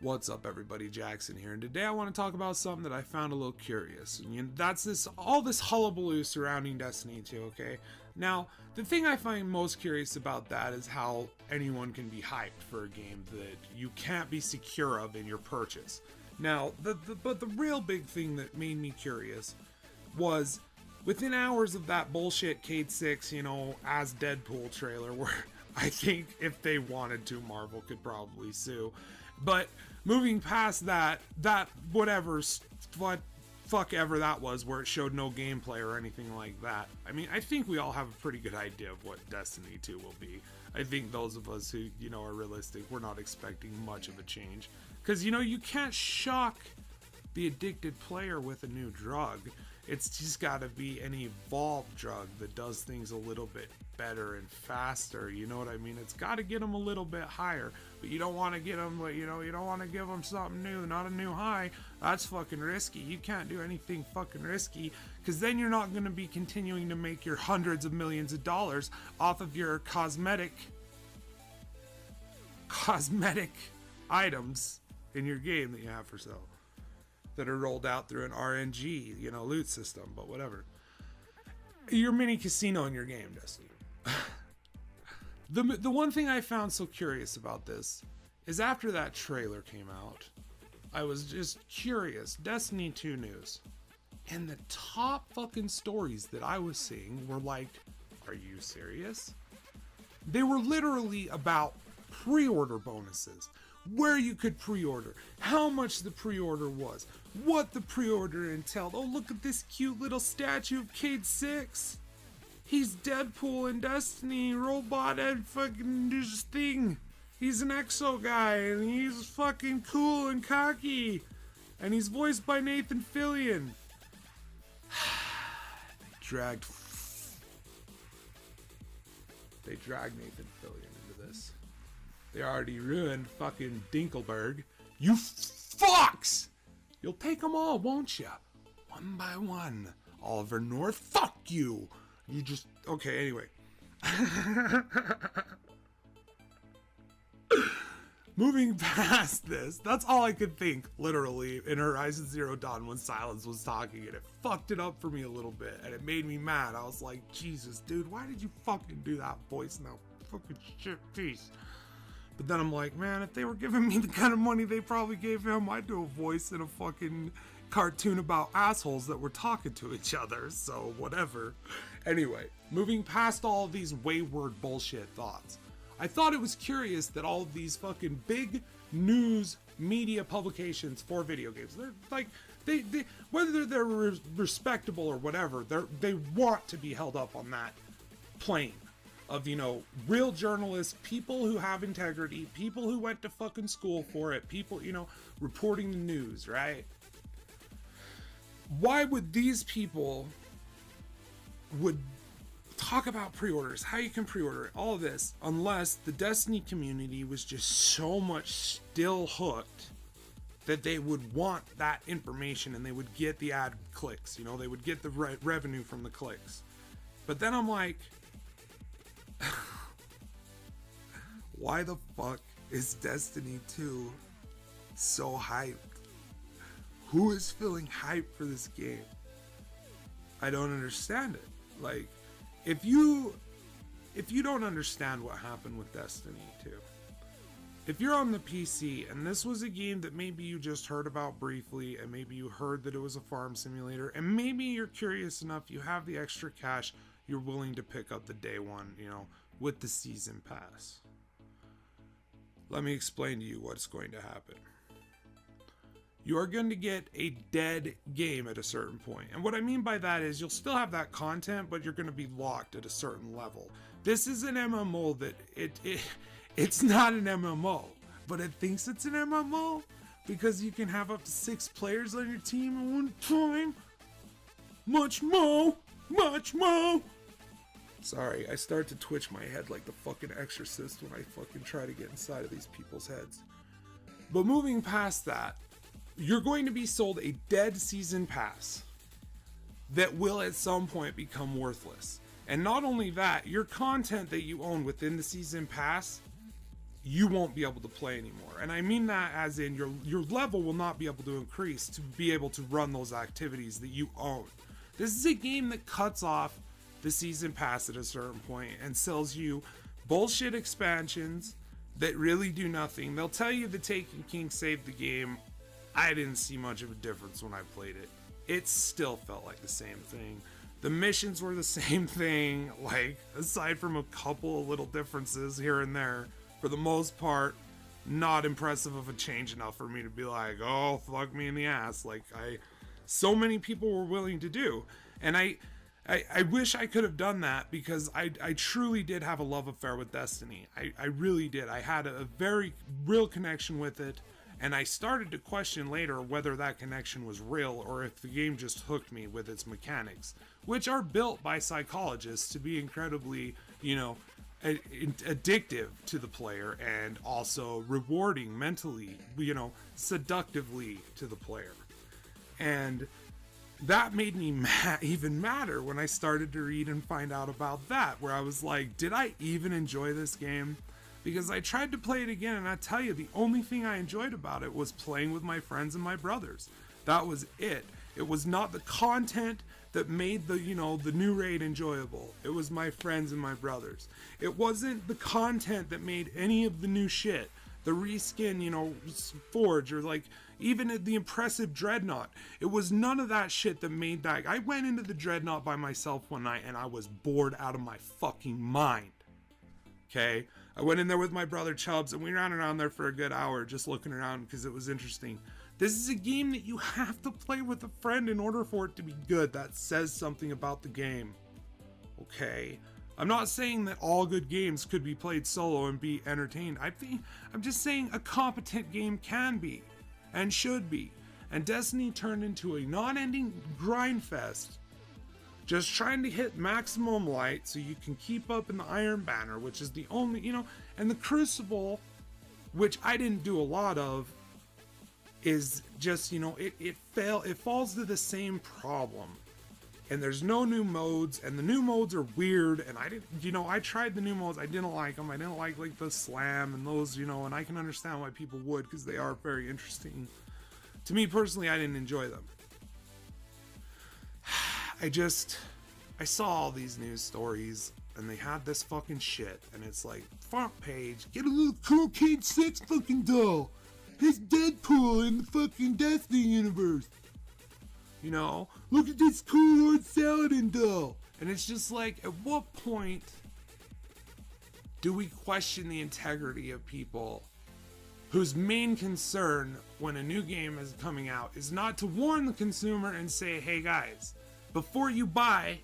What's up, everybody? Jackson here, and today I want to talk about something that I found a little curious. And that's all this hullabaloo surrounding Destiny 2, okay? Now, the thing I find most curious about that is how anyone can be hyped for a game that you can't be secure of in your purchase. Now, but the real big thing that made me curious was within hours of that bullshit Cayde-6, as Deadpool trailer, where I think if they wanted to, Marvel could probably sue. But moving past that fuck ever that was, where it showed no gameplay or anything like that. I mean, I think we all have a pretty good idea of what Destiny 2 will be. I think those of us who, are realistic, we're not expecting much of a change. Because, you can't shock the addicted player with a new drug. It's just got to be an evolved drug that does things a little bit better and faster. You know what I mean? It's got to get them a little bit higher, but you don't want to get them, you don't want to give them something new, not a new high. That's fucking risky. You can't do anything fucking risky, because then you're not going to be continuing to make your hundreds of millions of dollars off of your cosmetic items in your game that you have for sale, that are rolled out through an RNG, loot system, but whatever. Your mini casino in your game, Destiny. The one thing I found so curious about this is after that trailer came out, I was just curious. Destiny 2 news. And the top fucking stories that I was seeing were like, are you serious? They were literally about pre-order bonuses. Where you could pre-order, how much the pre-order was, what the pre-order entailed. Oh, look at this cute little statue of Cayde-6. He's Deadpool in Destiny, robot and fucking this thing. He's an exo guy, and he's fucking cool and cocky. And he's voiced by Nathan Fillion. They dragged Nathan Fillion into this. They already ruined fucking Dinkelberg. You fucks! You'll take them all, won't ya? One by one. Oliver North, fuck you! Okay, anyway. Moving past this, that's all I could think, literally, in Horizon Zero Dawn when Silence was talking, and it fucked it up for me a little bit, and it made me mad. I was like, Jesus, dude, why did you fucking do that voice in that fucking shit piece? But then I'm like, man, if they were giving me the kind of money they probably gave him, I'd do a voice in a fucking cartoon about assholes that were talking to each other, so whatever. Anyway, moving past all of these wayward bullshit thoughts, I thought it was curious that all of these fucking big news media publications for video games, they're like, they whether they're respectable or whatever, they want to be held up on that plane of, real journalists, people who have integrity, people who went to fucking school for it, people, reporting the news, right? Why would these people would talk about pre-orders, how you can pre-order it, all of this, unless the Destiny community was just so much still hooked that they would want that information and they would get the ad clicks, they would get the revenue from the clicks. But then I'm like, why the fuck is Destiny 2 so hyped? Who is feeling hyped for this game? I don't understand it. Like, if you don't understand what happened with Destiny 2, if you're on the PC and this was a game that maybe you just heard about briefly, and maybe you heard that it was a farm simulator, and maybe you're curious enough, you have the extra cash, you're willing to pick up the day one, with the season pass. Let me explain to you what's going to happen. You are going to get a dead game at a certain point. And what I mean by that is you'll still have that content, but you're going to be locked at a certain level. This is an MMO that it's not an MMO, but it thinks it's an MMO because you can have up to 6 players on your team at one time. Much more. Sorry, I start to twitch my head like the fucking exorcist when I fucking try to get inside of these people's heads. But moving past that, you're going to be sold a dead season pass that will at some point become worthless. And not only that, your content that you own within the season pass you won't be able to play anymore. And I mean that as in your level will not be able to increase to be able to run those activities that you own. This is a game that cuts off the season pass at a certain point and sells you bullshit expansions that really do nothing. They'll tell you the Taken King saved the game. I didn't see much of a difference when I played it. It still felt like the same thing. The missions were the same thing, like, aside from a couple of little differences here and there. For the most part, not impressive of a change enough for me to be like, oh, fuck me in the ass, like so many people were willing to do. And I wish I could have done that, because I truly did have a love affair with Destiny. I really did. I had a very real connection with it, and I started to question later whether that connection was real or if the game just hooked me with its mechanics, which are built by psychologists to be incredibly, addictive to the player and also rewarding mentally, seductively to the player. And that made me even madder when I started to read and find out about that, where I was like, did I even enjoy this game? Because I tried to play it again, and I tell you, the only thing I enjoyed about it was playing with my friends and my brothers. That was it. It was not the content that made the new raid enjoyable. It was my friends and my brothers. It wasn't the content that made any of the new shit. The reskin, Forge, or like even the impressive Dreadnought. It was none of that shit that made that. I went into the Dreadnought by myself one night and I was bored out of my fucking mind. Okay? I went in there with my brother Chubbs and we ran around there for a good hour just looking around because it was interesting. This is a game that you have to play with a friend in order for it to be good. That says something about the game. Okay? I'm not saying that all good games could be played solo and be entertained. I'm just saying a competent game can be and should be. And Destiny turned into a non-ending grind fest, just trying to hit maximum light so you can keep up in the Iron Banner, which is the only, and the Crucible, which I didn't do a lot of, is just, it falls to the same problem. And there's no new modes, and the new modes are weird, and I tried the new modes, I didn't like them. I didn't like the slam and those, and I can understand why people would, because they are very interesting. To me personally, I didn't enjoy them. I saw all these news stories, and they had this fucking shit, and it's like, front page, get a little cool Cayde-6 fucking doll. It's Deadpool in the fucking Destiny universe. Look at this cool Lord Saladin doll. And it's just like, at what point do we question the integrity of people whose main concern when a new game is coming out is not to warn the consumer and say, hey guys, before you buy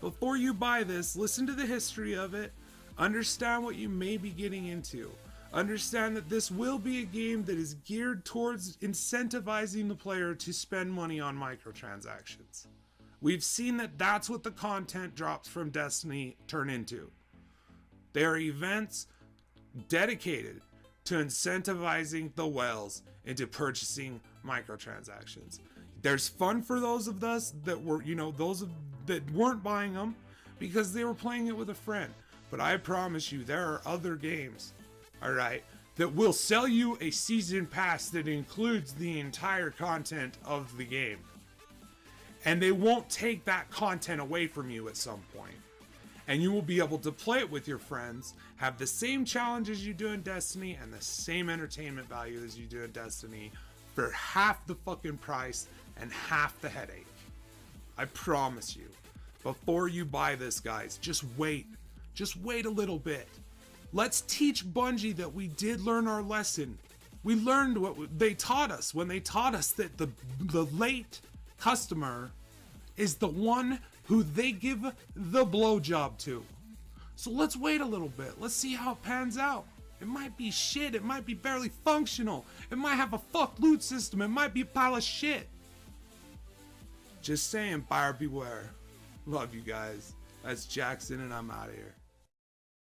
this, listen to the history of it, understand what you may be getting into. Understand that this will be a game that is geared towards incentivizing the player to spend money on microtransactions. We've seen that that's what the content drops from Destiny turn into. They are events dedicated to incentivizing the whales into purchasing microtransactions. There's fun for those of us that were, that weren't buying them because they were playing it with a friend. But I promise you, there are other games, alright, that will sell you a season pass that includes the entire content of the game. And they won't take that content away from you at some point. And you will be able to play it with your friends, have the same challenges you do in Destiny, and the same entertainment value as you do in Destiny for half the fucking price and half the headache. I promise you. Before you buy this, guys, just wait. Just wait a little bit. Let's teach Bungie that we did learn our lesson. We learned what they taught us when they taught us that the late customer is the one who they give the blowjob to. So let's wait a little bit. Let's see how it pans out. It might be shit. It might be barely functional. It might have a fuck loot system. It might be a pile of shit. Just saying, buyer beware. Love you guys. That's Jackson, and I'm out of here.